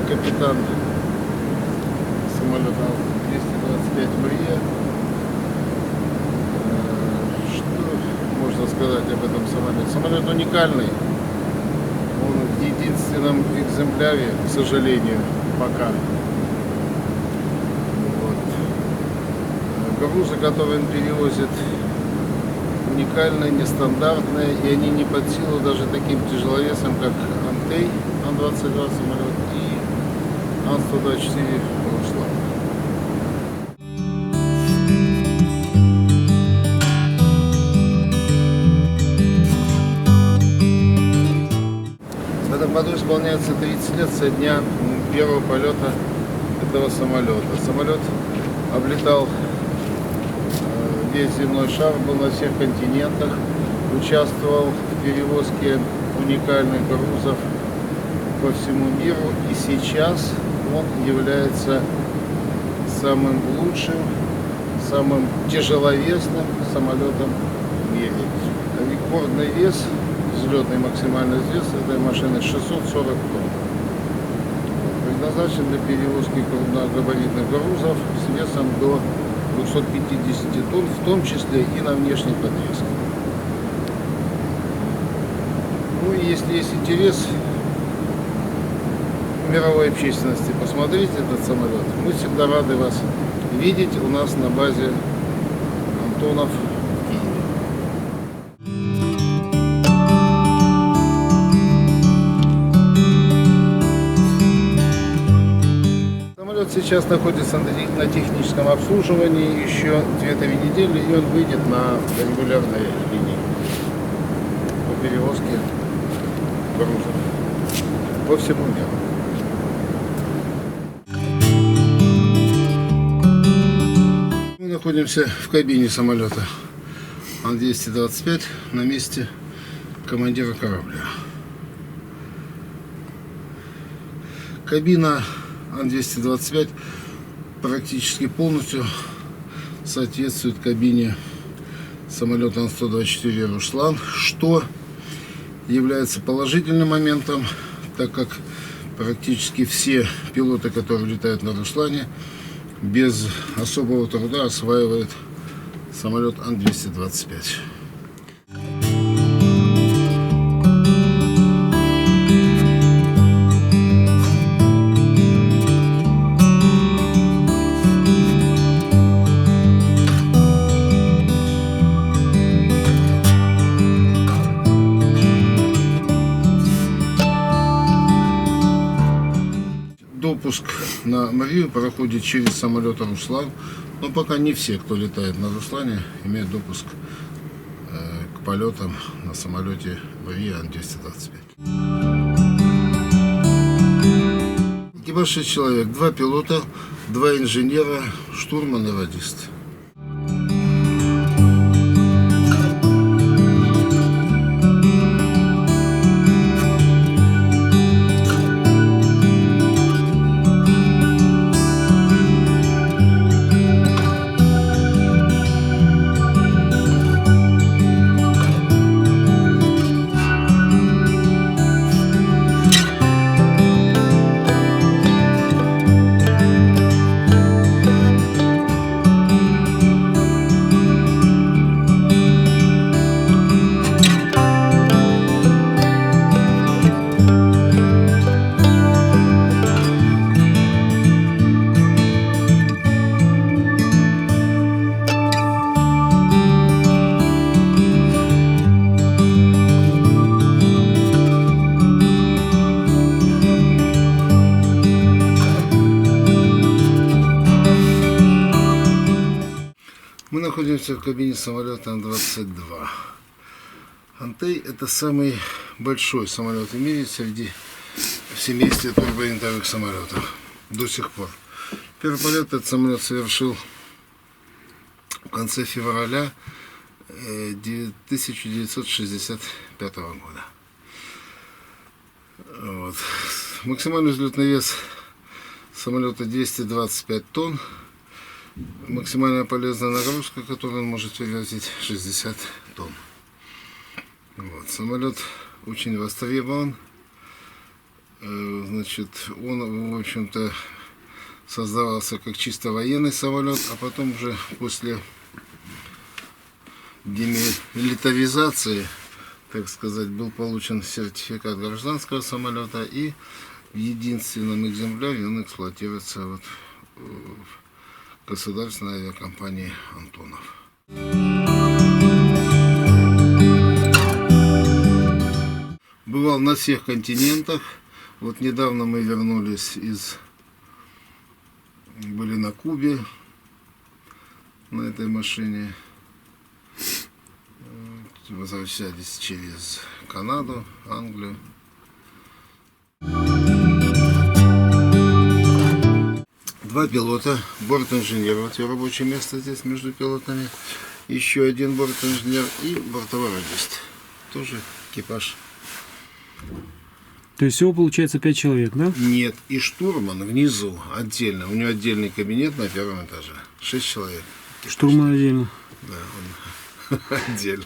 капитан самолета 225 Мрия. Что можно сказать об этом самолете? Самолет уникальный. Он в единственном экземпляре, к сожалению, пока. Вот. Грузы, которые он перевозит, уникальные, нестандартные, и они не под силу даже таким тяжеловесам, как Antei, AN-22 самолет и AN-124 Ruslan. В этом году исполняется 30 лет со дня первого полета этого самолета. Самолет облетал весь земной шар, был на всех континентах, участвовал в перевозке уникальных грузов по всему миру, и сейчас он является самым лучшим, самым тяжеловесным самолетом в мире. Рекордный вес, взлетный максимальный вес этой машины 640 тонн. Предназначен для перевозки крупногабаритных грузов с весом до 250 тонн, в том числе и на внешней подвеске. Ну и если есть интерес мировой общественности посмотреть этот самолет, мы всегда рады вас видеть у нас на базе Антонов в Киеве. Самолет сейчас находится на техническом обслуживании еще 2-3 недели, и он выйдет на регулярные линии по перевозке грузов по всему миру. Мы находимся в кабине самолета Ан-225 на месте командира корабля. Кабина Ан-225 практически полностью соответствует кабине самолета Ан-124 Ruslan, что является положительным моментом, так как практически все пилоты, которые летают на Руслане, без особого труда осваивают самолет Ан-225. Допуск на Мрию проходит через самолет Ruslan, но пока не все, кто летает на Руслане, имеют допуск к полетам на самолете Мрия Ан-225. Экипаж 6 человек, 2 пилота, 2 инженера, штурман и радист. Мы находимся в кабине самолета Ан-22. Antei — это самый большой самолет в мире среди в семействе турбоинтовых самолетов до сих пор. Первый полет этот самолет совершил в конце февраля 1965 года. Вот. Максимальный взлетный вес самолета 225 тонн. Максимальная полезная нагрузка, которую он может перевозить, 60 тонн. Вот. Самолет очень востребован. Значит, он, в общем-то, создавался как чисто военный самолет, а потом уже после демилитаризации, так сказать, был получен сертификат гражданского самолета, и в единственном экземпляре он эксплуатируется вот в государственной авиакомпании «Антонов». Бывал на всех континентах. Вот недавно мы вернулись были на Кубе на этой машине. Возвращались через Канаду, Англию. Два пилота, борт-инженер, вот его рабочее место здесь между пилотами. Еще один борт-инженер и бортовой радист. Тоже экипаж. То есть всего получается 5 человек, да? Нет, и штурман внизу отдельно. У него отдельный кабинет на первом этаже. 6 человек. Штурман отдельно. Да, он отдельно.